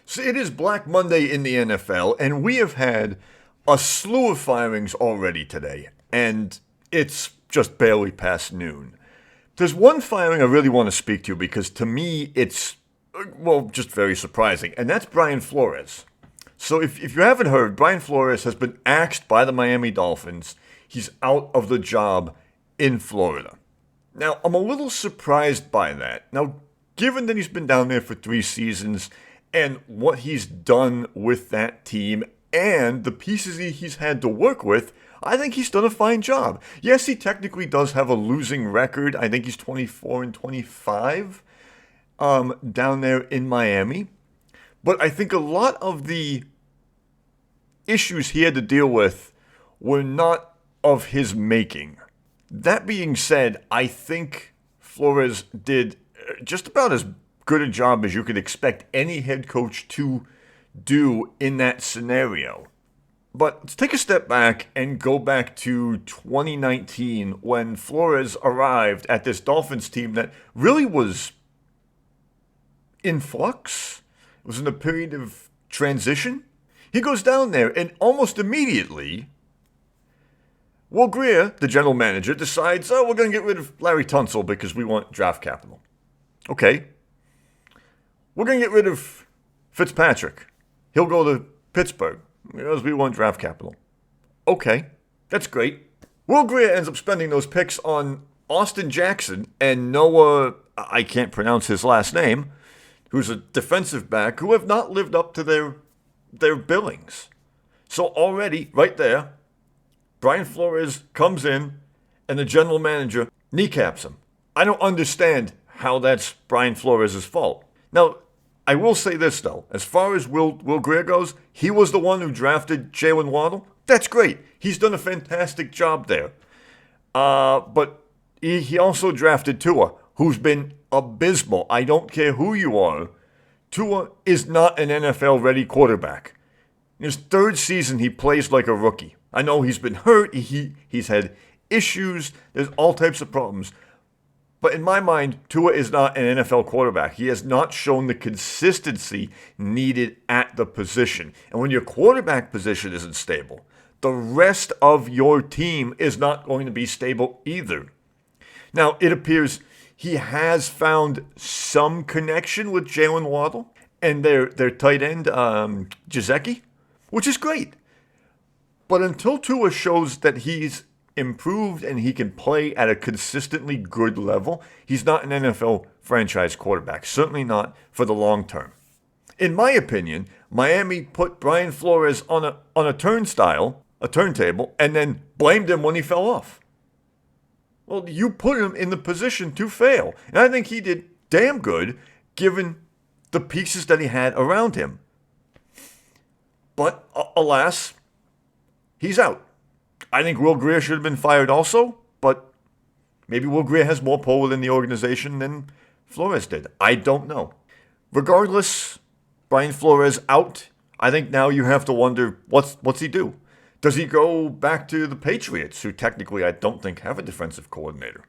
So it is Black Monday in the NFL, and we have had a slew of firings already today, and it's just barely past noon. There's one firing I really want to speak to because to me it's, well, just very surprising, and that's Brian Flores. So if you haven't heard, Brian Flores has been axed by the Miami Dolphins. He's out of the job in Florida. Now, I'm a little surprised by that. Now, given that he's been down there for 3 seasons and what he's done with that team and the pieces he's had to work with, I think he's done a fine job. Yes, he technically does have a losing record. I think he's 24-25 down there in Miami. But I think a lot of the issues he had to deal with were not of his making. That being said, I think Flores did just about as good a job as you could expect any head coach to do in that scenario. But let's take a step back and go back to 2019 when Flores arrived at this Dolphins team that really was in flux. It was in a period of transition. He goes down there and almost immediately, Will Grier, the general manager, decides, we're going to get rid of Larry Tunsil because we want draft capital. Okay. We're going to get rid of Fitzpatrick. He'll go to Pittsburgh because we want draft capital. Okay. That's great. Will Grier ends up spending those picks on Austin Jackson and Noah, I can't pronounce his last name, who's a defensive back, who have not lived up to their billings. So already, right there, Brian Flores comes in and the general manager kneecaps him. I don't understand how that's Brian Flores' fault. Now, I will say this, though. As far as Will Grier goes, he was the one who drafted Jalen Waddle. That's great. He's done a fantastic job there. But he also drafted Tua, who's been abysmal. I don't care who you are. Tua is not an NFL-ready quarterback. In his 3rd season, he plays like a rookie. I know he's been hurt. He's had issues. There's all types of problems. But in my mind, Tua is not an NFL quarterback. He has not shown the consistency needed at the position. And when your quarterback position isn't stable, the rest of your team is not going to be stable either. Now, it appears he has found some connection with Jalen Waddle and their tight end, Gesicki, which is great. But until Tua shows that he's improved and he can play at a consistently good level, he's not an NFL franchise quarterback. Certainly not for the long term. In my opinion, Miami put Brian Flores on a turntable, and then blamed him when he fell off. Well, you put him in the position to fail. And I think he did damn good given the pieces that he had around him. But alas, he's out. I think Will Grier should have been fired also, but maybe Will Grier has more pull within the organization than Flores did. I don't know. Regardless, Brian Flores out. I think now you have to wonder, what's he do? Does he go back to the Patriots, who technically I don't think have a defensive coordinator?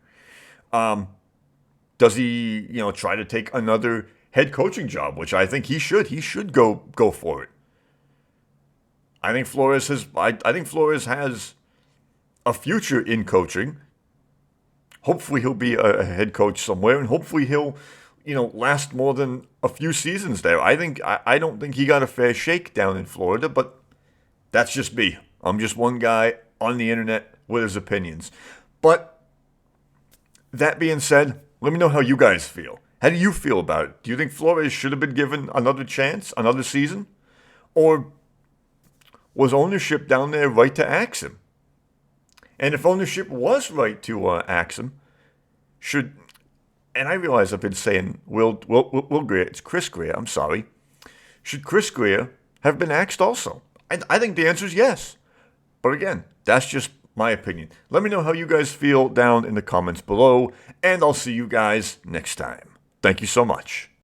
Does he, try to take another head coaching job, which I think he should. He should go for it. I think Flores has a future in coaching. Hopefully he'll be a head coach somewhere, and hopefully he'll, last more than a few seasons there. I don't think he got a fair shake down in Florida, but that's just me. I'm just one guy on the internet with his opinions. But that being said, let me know how you guys feel. How do you feel about it? Do you think Flores should have been given another chance, another season? Or was ownership down there right to axe him? And if ownership was right to axe him, and I realize I've been saying Will Grier, it's Chris Grier, I'm sorry. Should Chris Grier have been axed also? I think the answer is yes. But again, that's just my opinion. Let me know how you guys feel down in the comments below, and I'll see you guys next time. Thank you so much.